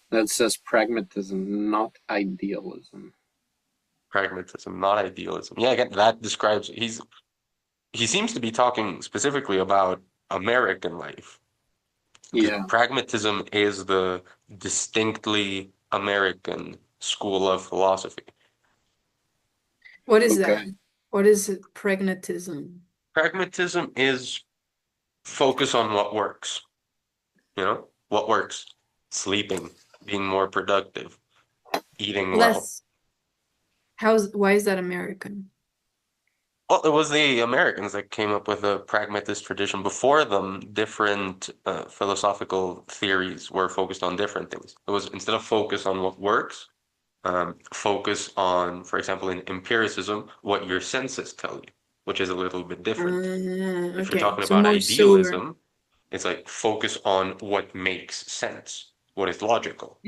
That says pragmatism, not idealism. Pragmatism, not idealism. Yeah, again, that describes he seems to be talking specifically about American life. Because Yeah. pragmatism is the distinctly American school of philosophy. What is that? Okay. What is it? Pragmatism. Pragmatism is focus on what works, what works. Sleeping, being more productive, eating Well, well. why is that American? Well, it was the Americans that came up with a pragmatist tradition. Before them, different philosophical theories were focused on different things. It was instead of focus on what works, focus on, for example, in empiricism, what your senses tell you, which is a little bit different. If you're Okay, talking so about more sober. idealism, it's like focus on what makes sense, what is logical.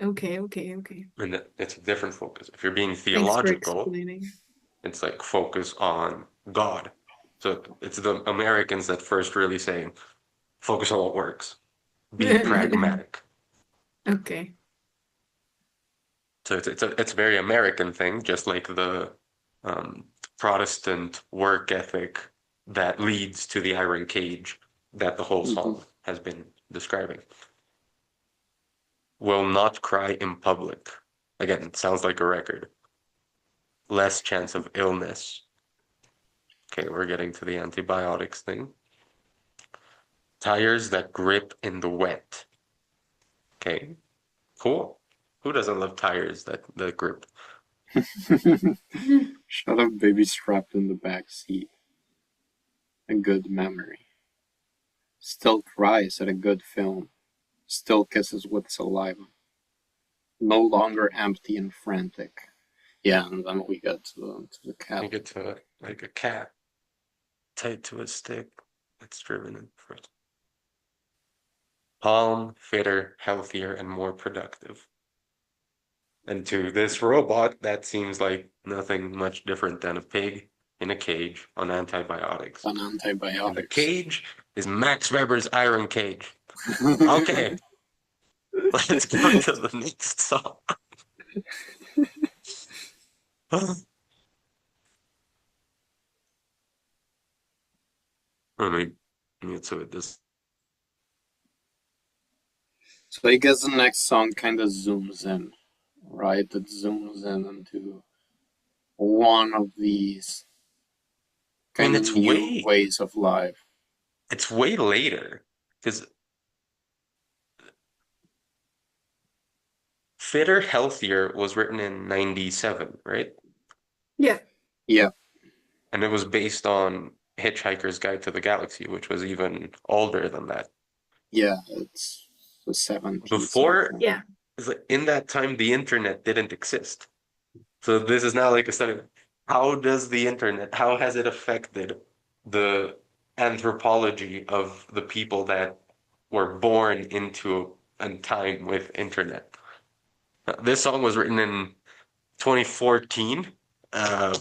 Okay, okay, okay. And it's a different focus. If you're being Thanks for theological, explaining. it's like focus on God. So it's the Americans that first really say, focus on what works, be pragmatic. Okay. So it's a very American thing, just like the um, Protestant work ethic that leads to the iron cage that the whole Mhm. song has been describing. Will not cry in public. Again, it sounds like a record. Less chance of illness. Okay, we're getting to the antibiotics thing. Tires that grip in the wet. Okay, cool. Who doesn't love tires that grip? Shut up, baby strapped in the back seat. A good memory. Still cries at a good film. Still kisses with saliva. No longer empty and frantic. Yeah, and then we get to the cat. You get to like a cat tied to a stick that's driven in front. Calm, fitter, healthier, and more productive. And to this robot, that seems like nothing much different than a pig in a cage on antibiotics. On And the antibiotics. cage is Max Weber's iron cage. Okay, let's go to the next song. I mean, so this. So I guess the next song kind of zooms in, right? It zooms in into one of these I mean, kind of new ways of life. it's way later because Fitter, Healthier was written in 97, right? Yeah. Yeah, And it was based on Hitchhiker's Guide to the Galaxy, which was even older than that. yeah, it's the 70s Before, something. Yeah. in that time, the internet didn't exist. So this is now like a study. How does the internet, how has it affected the anthropology of the people that were born into a time with internet? This song was written in 2014. Uh,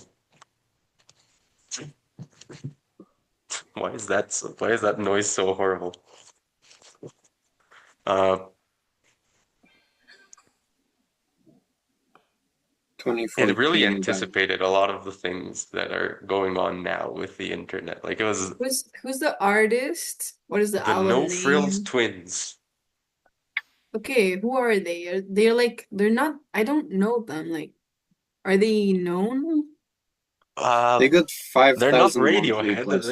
why is that noise so horrible? Uh, it really 2014, guys. anticipated a lot of the things that are going on now with the internet. Like it was Who's the artist? What is the the No album Frills name? Twins. Okay, who are they? They're like they're not I don't know them. Like, are they known? They Uh, got they're not 5,000 monthly Radiohead. listeners.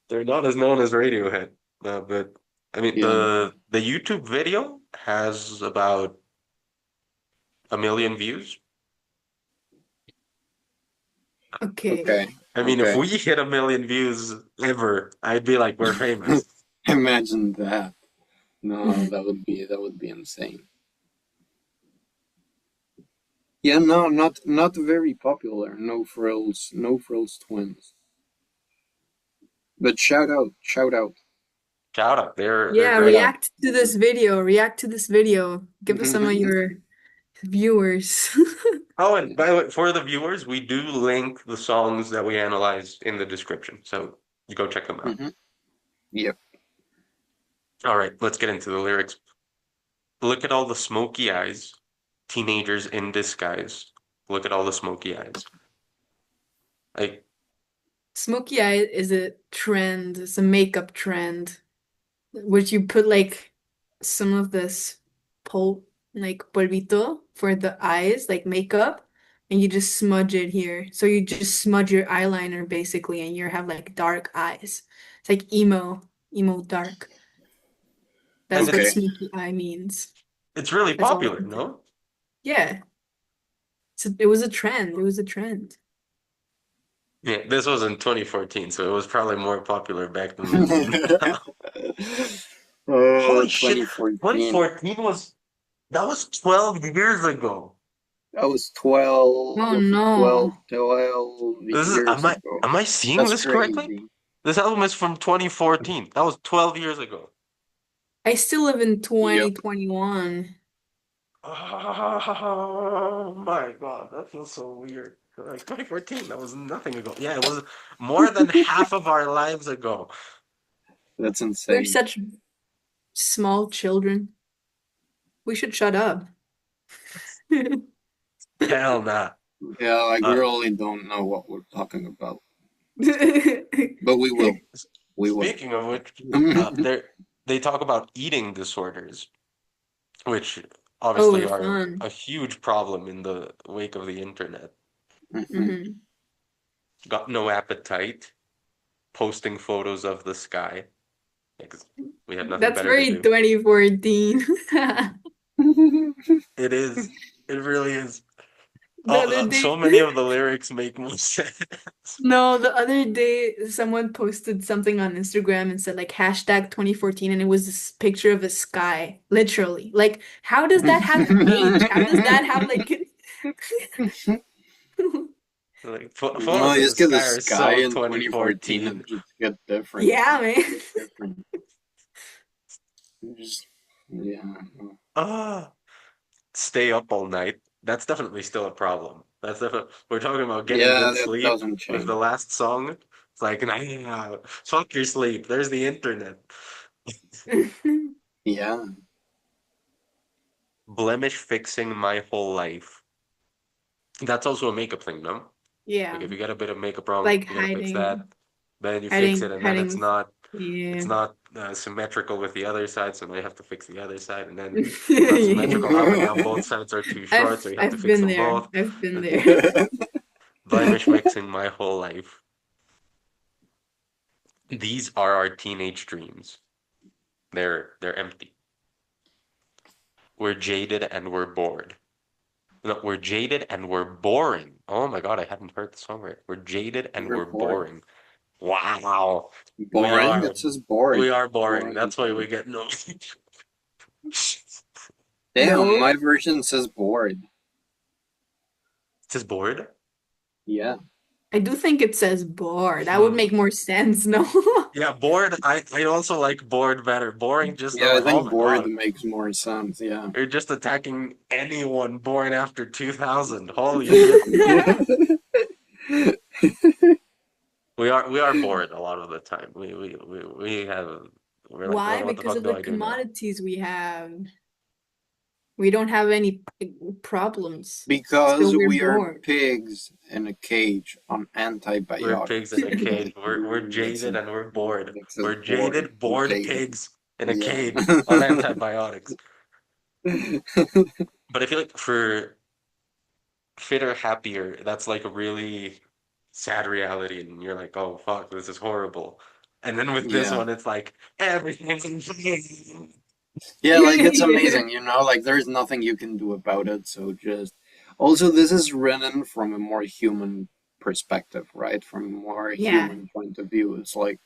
They're not as known as Radiohead. But I mean Yeah, the YouTube video has about 1 million views. Okay. okay, I mean, if okay. we hit 1 million views ever, I'd be like, we're famous. Imagine that. No, that would be insane. Yeah, no, not very popular. No frills twins. But shout out. Shout out, they're Yeah, great. react to this video. React to this video. Give us some of your viewers. Oh, and by the way, for the viewers, we do link the songs that we analyzed in the description, so you go check them out. Hmm. Yep. All right, let's get into the lyrics. Look at all the smoky eyes, teenagers in disguise. Look at all the smoky eyes. Like, Smoky eye is a trend. It's a makeup trend, which you put like some of this like polvito for the eyes, like makeup, and you just smudge it here. So you just smudge your eyeliner basically, and you have like dark eyes. It's like emo dark. That's and what Okay. smoky eye means. it's really That's all I popular, can say. no? Yeah. So it was a trend. It was a trend. Yeah, this was in 2014, so it was probably more popular back than it is now. Oh, Holy shit, 2014. 2014 that was 12 years ago. That was Oh 12 no. 12 This is years ago. am I seeing That's this correctly? crazy. This album is from 2014. That was 12 years ago. I still live in Yep. 2021. Oh my God, that feels so weird. Like 2014, that was nothing ago. Yeah, it was more than half of our lives ago. That's We're insane. such small children. We should shut up. Hell nah. Yeah, like we Uh, really don't know what we're talking about. But we will. We will. Speaking of which, they talk about eating disorders, which obviously Oh, are fun. a huge problem in the wake of the internet. Mhm. Hmm. Got no appetite, posting photos of the sky. Like, we have nothing That's better to very do. 2014. It is. It really is. The other Oh, day, so many of the lyrics make more sense. no, the other day someone posted something on Instagram and said like hashtag 2014 and it was this picture of a sky, literally. Like, how does that have age? How does that have like Like No, photos of the just get the sky are sky so in 2014 2014. and just get different. Yeah, man. Different. Just, yeah. No. Ah, stay up all night. That's definitely still a problem. That's definitely we're talking about getting Yeah, good that sleep doesn't with the change. last song. It's like, nah, fuck your sleep. There's the internet. Yeah. Blemish fixing my whole life. That's also a makeup thing, no? Yeah. Like if you get a bit of makeup wrong, Like you gotta fix that. hiding, Then you fix it, and then hiding with, it's yeah. not symmetrical with the other side, so now you have to fix the other side, and then it's not Yeah. symmetrical. Ah, but now both sides are too short, so you have to I've fix been them there. both. I've been there. Blemish mixing my whole life. These are our teenage dreams. They're empty. We're jaded and we're bored. No, we're jaded and we're boring. Oh my God, I hadn't heard the song right. We're jaded and We're we're bored. boring. Wow. We Boring? are It says bored. we are boring. Boring. That's why we get no. Damn, No, my version says bored. Just bored? Yeah. I do think it says bored. That would Hmm. make more sense, no? Yeah, bored. I also like bored better. Boring, just Yeah, I'm I like, oh think my bored God. makes more sense. Yeah. You're just attacking anyone born after 2000. Holy shit. We are bored a lot of the time. We have we're like, Why? what the Because fuck of do the I do now? commodities we have. We don't have any problems. Because So we're we are bored. pigs in a cage on We're pigs in antibiotics. a cage. We're That's jaded a and we're bored. that says We're bored. jaded, bored Jaded. pigs in a Yeah. cage on antibiotics. But I feel like for fitter, happier, that's like a really sad reality, and you're like, oh fuck, this is horrible. And then with this Yeah. one, it's like everything's amazing. Yeah, like it's amazing, like there's nothing you can do about it, so just also this is written from a more human perspective, right? From a more Yeah. human point of view. It's like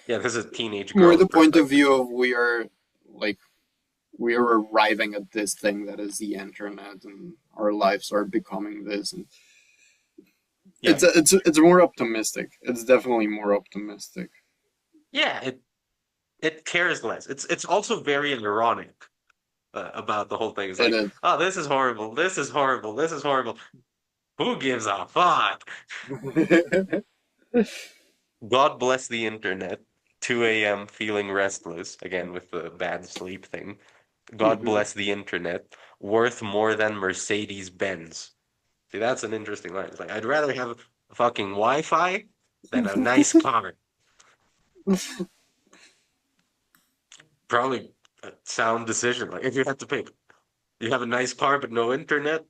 Yeah, this is a teenage more girl's the point of perspective. view of like we are arriving at this thing that is the internet and our lives are becoming this and Yeah, it's more optimistic. It's definitely more optimistic. yeah, it cares less. It's also very ironic about the whole thing. It's It like, is. oh, this is horrible. This is horrible. This is horrible. Who gives a fuck? God bless the internet. 2 a.m. feeling restless, again with the bad sleep thing. God Mhm. bless the internet. Worth more than Mercedes Benz. See, that's an interesting line. It's like, I'd rather have a fucking Wi-Fi than a nice car. Probably a sound decision. Like, if you had to pick, you have a nice car but no internet,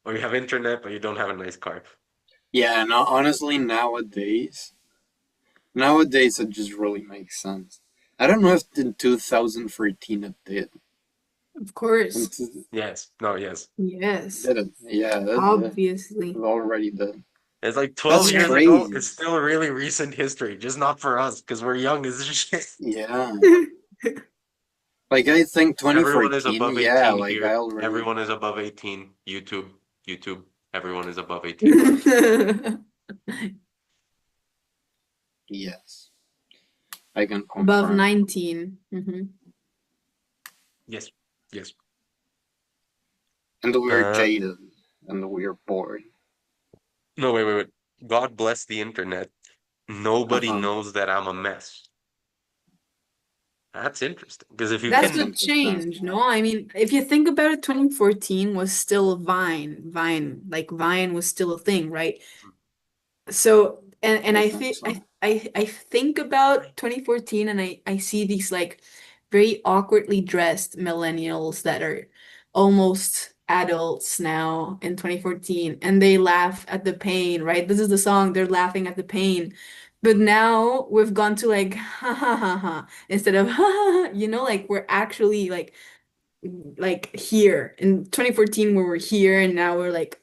or you have internet but you don't have a nice car. Yeah, no, honestly, nowadays it just really makes sense. I don't know if in 2013 it did. Of course. Yes. No, yes. Yes. Did it? Yeah, it Obviously. already did. It's like 12 That's years Yeah. ago. crazy. It's still really recent history, just not for us because we're young as shit. Yeah. Like I think Everyone is 2014, above yeah, 18 like I here. already Everyone is above 18. YouTube. Everyone is above 18. yes, I can Above confirm. 19. Yes. Yes. And we're Uh, jaded and we're bored. no, wait. God bless the internet. Nobody Uh-huh. knows that I'm a mess. That's interesting. Because if you That's That's can, the interesting. change, no? I mean, if you think about it, 2014 was still Vine. Like Vine was still a thing, right? So, and I I think think so. I think about 2014 and I see these like very awkwardly dressed millennials that are almost adults now in 2014 and they laugh at the pain, right? This is the song, they're laughing at the pain. But now we've gone to like ha ha ha ha instead of ha ha, ha, like we're actually like here in 2014 we were here and now we're like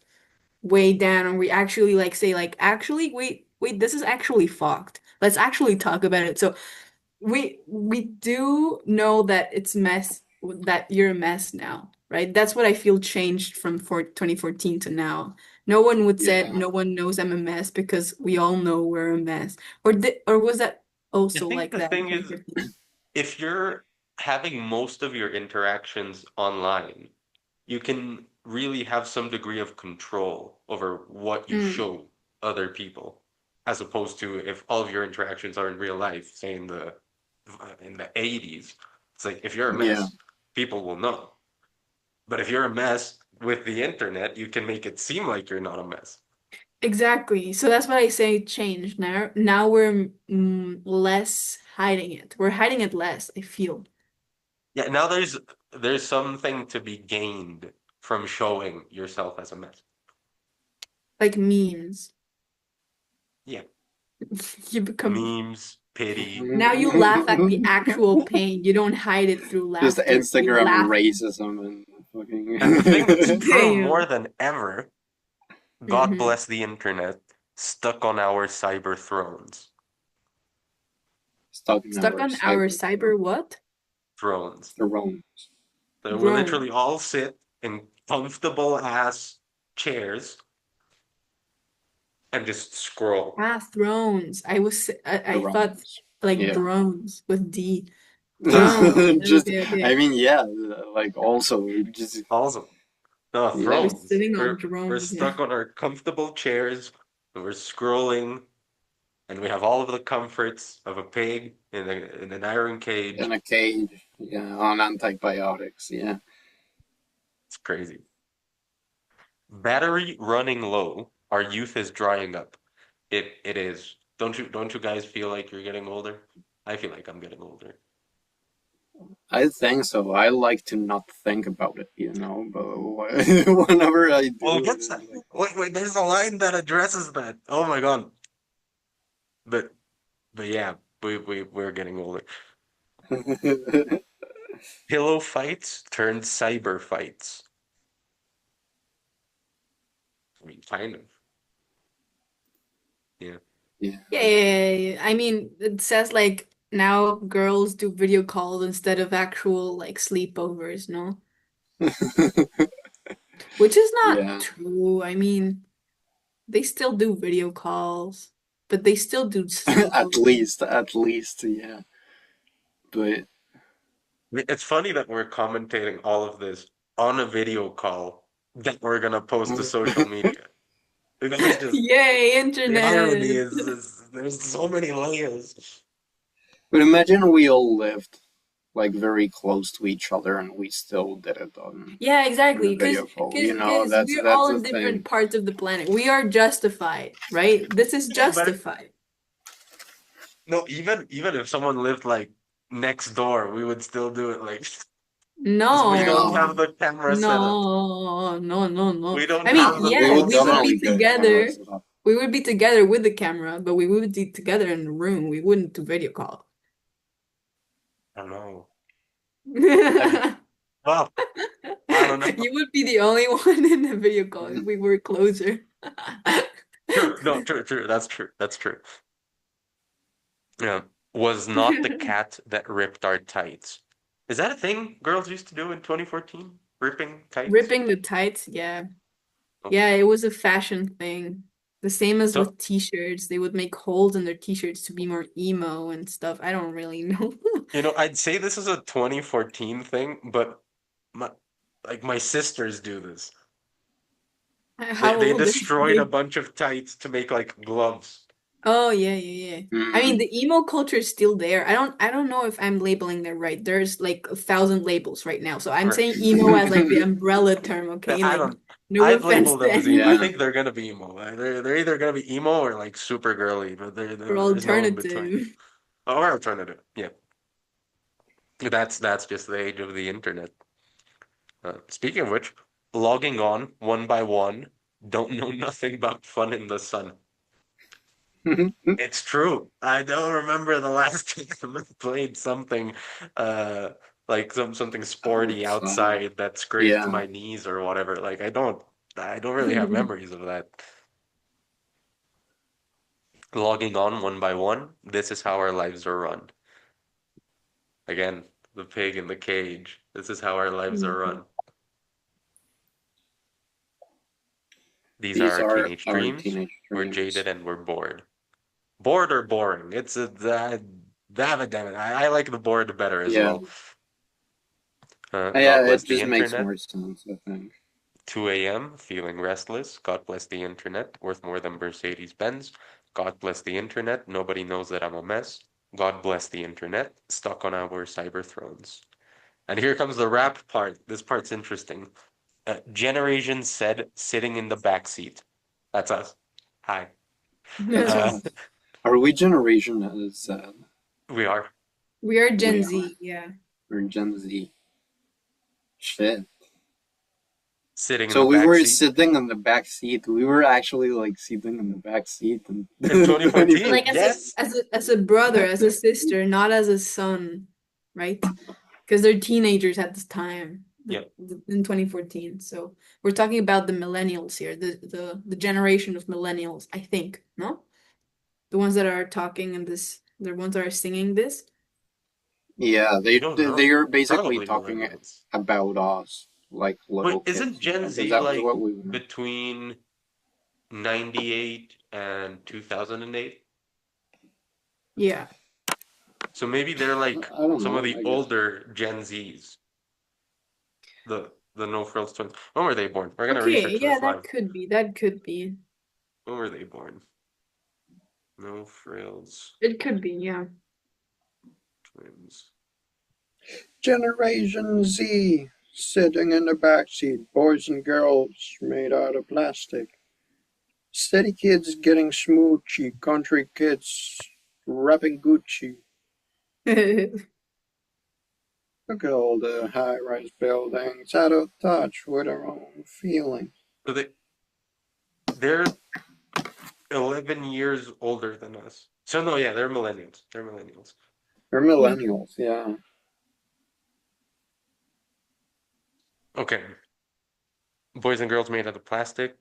way down and we actually like say like actually wait this is actually fucked, let's actually talk about it. So we do know that it's mess, that you're a mess now, right? That's what I feel changed from 2014 to now. No one would say Yeah. no one knows I'm a mess because we all know we're a mess, or was that I also think like the that in thing is, 2015? if you're having most of your interactions online, you can really have some degree of control over what you Mm, show other people, as opposed to if all of your interactions are in real life, say in the 80s. It's like if you're a Yeah. mess, people will know. But if you're a mess with the internet, you can make it seem like you're not a mess. Exactly. So that's what I say changed. Now we're less hiding it. We're hiding it less, I feel. Yeah, now there's something to be gained from showing yourself as a mess. Like memes. Yeah, You become memes, pity. now you laugh at the actual pain. You don't hide it through Just laughter. You Instagram laugh. racism and And the thing that's fucking true more Damn. than ever, God Hmm. bless the internet, stuck on our cyber thrones. stuck in Stuck our on our cyber cyber what? Thrones. throne. So we Throne. literally all sit in comfortable ass chairs and just scroll. Ah, thrones. I thought Thrones. like Yeah. drones with D. Thrones. Just, Okay, I okay. mean, yeah, like also, just, Also, no, yeah. We're thrones. sitting on We're drones, yeah. stuck on our comfortable chairs and we're scrolling and we have all of the comforts of a pig in an iron In cage. a cage, yeah, on antibiotics, yeah. It's crazy. Battery running low. Our youth is drying up. It is. Don't you guys feel like you're getting older? I feel like I'm getting older. I think so. I like to not think about it, but whenever I Well, do, it what's is that? Wait, there's a line that addresses that. Oh my God. But but yeah, we're getting older. like, Pillow fights turned cyber fights. I mean, kind of. Yeah. yeah. Yeah, yeah, yeah, yeah. I mean, it says like now girls do video calls instead of actual like sleepovers, no? Which is not Yeah. true. I mean, they still do video calls, but they still do At sleepovers. least, yeah. But It's funny that we're commentating all of this on a video call that we're gonna post to social media. Because it's just Yay, the irony internet. is there's so many layers. but imagine we all lived like very close to each other and we still did it Yeah, on a exactly. Because video call. You because know, because we're that's all the in different thing. parts of the planet. We are justified, right? This is Yeah, but justified. no, even if someone lived like next door, we would still do it like because we don't No. have No, the camera set up. No, no, no, no. We don't I mean, have no, the we yeah, would phone we set would up. definitely be get cameras together. set up. We would be together with the camera, but we would be together in a room. We wouldn't do video call. I don't know. I mean, You well, I don't know. would be the only one in the video call if we were closer. True, no, true. That's true. That's true. Yeah. Was not the cat that ripped our tights. Is that a thing girls used to do in 2014? Ripping tights? Ripping the tights, yeah. Oh. Yeah, it was a fashion thing. The same as So, with t-shirts. They would make holes in their t-shirts to be more emo and stuff. I don't really know. I'd say this is a 2014 thing, but my my sisters do this. They How they old are destroyed a they? bunch of tights to make like gloves. Oh yeah, yeah, yeah. I mean, Mm, the emo culture is still there. I don't know if I'm labeling that right. There's like 1,000 labels right now. So I'm Right. saying emo as like the umbrella term, okay? I Like don't no I'd offense label to them as emo. I yeah. anyone think they're gonna be emo. They're either gonna be emo or like super girly, but for there's no in between. alternative. Or alternative. Yeah. That's just the age of the internet. Speaking of which, logging on one by one, don't know nothing about fun in the sun. It's true. I don't remember the last time I played something uh like something sporty Outside. outside that scraped Yeah. my knees or whatever. Like I don't really have memories of that. Logging on one by one, this is how our lives are run. Again, the pig in the cage. This is how our lives are Mhm. run. These are These our are teenage our dreams. teenage We're jaded dreams. and we're bored. Bored or boring? It's a damn it. I like the bored better as Yeah. well. Yeah, God it bless the just makes internet. more sense, I think. 2 a.m. feeling restless. God bless the internet. Worth more than Mercedes Benz. God bless the internet. Nobody knows that I'm a mess. God bless the internet. Stuck on our cyber thrones. And here comes the rap part. This part's interesting. Generation said sitting in the back seat. That's us. Hi. Uh, So, are we Generation Z? we are We are We Gen are. Z, yeah. We're Gen Z. Shit. sitting in So the we back were seat sitting in the back seat. We were actually like sitting in the back seat in in 2014. Like 2014. Yes. as a brother, as a sister, not as a son, right? Because they're teenagers at this time Yep. in 2014. So we're talking about the millennials here, the generation of millennials, I think, no? The ones that are talking in this, the ones that are singing this. Yeah, I they don't they know. they are basically Probably talking millennials. about us like Wait, little isn't kids, Gen because Z that was like what we were. between 98 and 2008? Yeah. So maybe they're like I don't some of know. the I guess. older Gen Zs, the No Frills Twins. When were they born? We're gonna Okay, research yeah, this that live. could be. That could be. When were they born? No Frills It could be, yeah. Twins. Generation Z, sitting in the back seat, boys and girls made out of plastic. City kids getting smoochy, country kids rapping Gucci. Look at all the high-rise buildings, out of touch with our own feelings. So they're 11 years older than us. So no, yeah, they're millennials. They're millennials. We're Yeah. millennials, yeah. Okay. Boys and girls made out of plastic.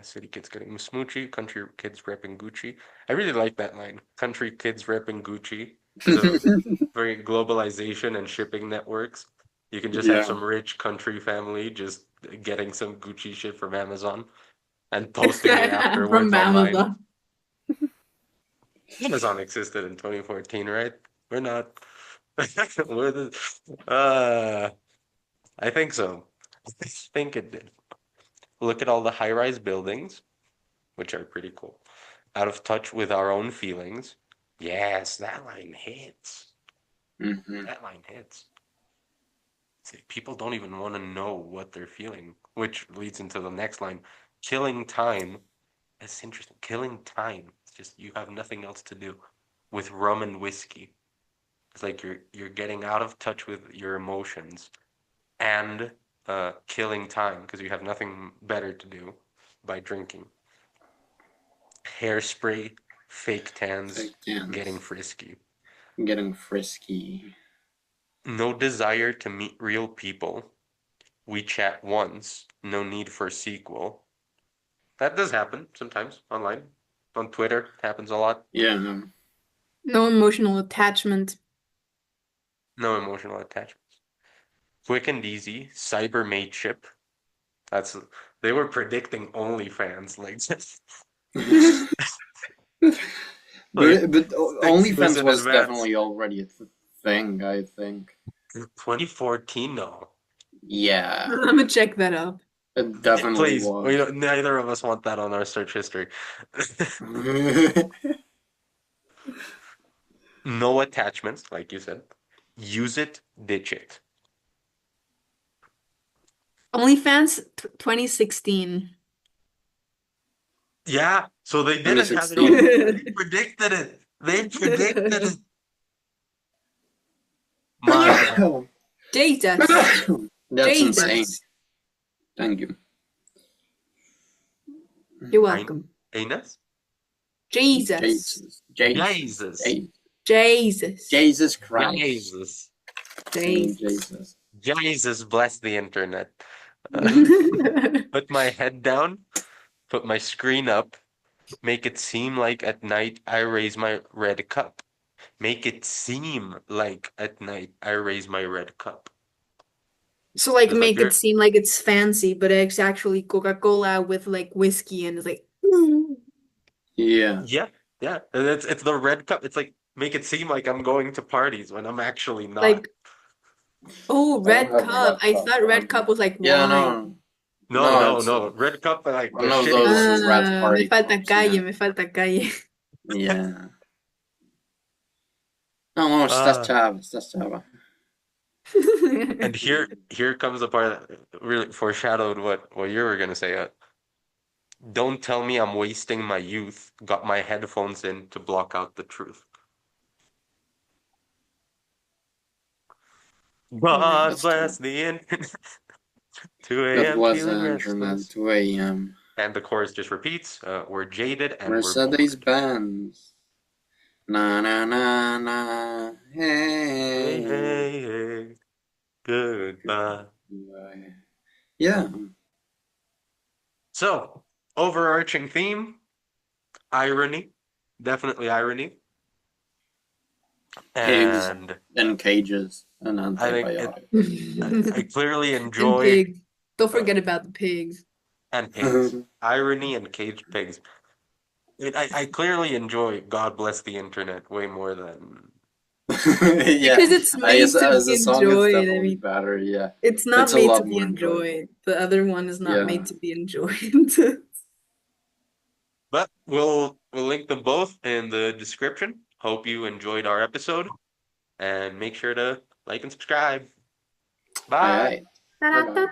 City kids getting smoochy. Country kids repping Gucci. I really like that line. Country kids repping Gucci. Because of very globalization and shipping networks. You can just have Yeah. some rich country family just getting some Gucci shit from Amazon and posting it afterwards From online. Amazon. Amazon existed in 2014, right? We're not. We're the, uh, I think so. I think it did. Look at all the high-rise buildings, which are pretty cool. Out of touch with our own feelings. Yes, that line hits. Hmm. That line hits. See, people don't even want to know what they're feeling, which leads into the next line. Killing time. It's interesting. Killing time. It's just you have nothing else to do with rum and whiskey. It's like you're getting out of touch with your emotions and killing time because you have nothing better to do by drinking. Hairspray, fake tans, Fake getting dance. frisky. Getting frisky. No desire to meet real people. We chat once, no need for sequel. That does happen sometimes online. On Twitter, it happens a lot. Yeah, no. No emotional attachment. No emotional attachments. Quick and easy, cyber mateship. That's they were predicting OnlyFans like just like but 6 years OnlyFans in was advance. definitely already a thing, I think. 2014, no. Yeah, I'm gonna check that out. it definitely Please, we was. don't, neither of us want that on our search history. No attachments, like you said. Use it, ditch it. OnlyFans 2016. Yeah, so they didn't have it on. 2016. They predicted it. They predicted it. My God. Jesus. That's insane. Jesus. Thank you. You're Ein- welcome. Anus? Jesus. Jesus. Jesus. Jesus. Jesus. Jesus Christ. Jesus. I mean, Jesus. Jesus. Jesus bless the internet. Uh, put my head down, put my screen up, make it seem like at night I raise my red cup. Make it seem like at night I raise my red cup. So like It's like make it you're, seem like it's fancy, but it's actually Coca-Cola with like whiskey and it's like Yeah. yeah, yeah. And it's the red cup. It's like make it seem like I'm going to parties when I'm actually not. like oh, I don't red have a cup. red I cup, thought but red cup was like yeah, wine. no. No, No, no, it's no. Red cup, like the one of shitty those ones. red Ah, me party falta cups, yeah. calle, me falta calle. Yeah. No, no, estás Uh, chava, estás chava. and here comes the part that really foreshadowed what you were gonna say. Don't tell me I'm wasting my youth. Got my headphones in to block out the truth. God That's bless true. the internet. 2 God a.m. bless the feeling internet. restless. 2 a.m. And the chorus just repeats, we're jaded and we're Mercedes bored. Benz. Na na na na. Hey, Hey. hey, hey, goodbye. Yeah. So, overarching theme, irony, definitely irony. Pigs And and cages and I think antibiotics. I clearly And enjoy pigs. Don't uh, forget about the pigs. and pigs, irony and caged pigs. I clearly enjoy God Bless the Internet way more than Yeah, Because it's made to as be a song, it's enjoyed. I definitely mean, better. Yeah, it's not it's a made to lot be more enjoyable. enjoyed. The other one is not Yeah, made to be enjoyed. but we'll link them both in the description. Hope you enjoyed our episode and make sure to like and subscribe. aye Bye. aye. Bye bye.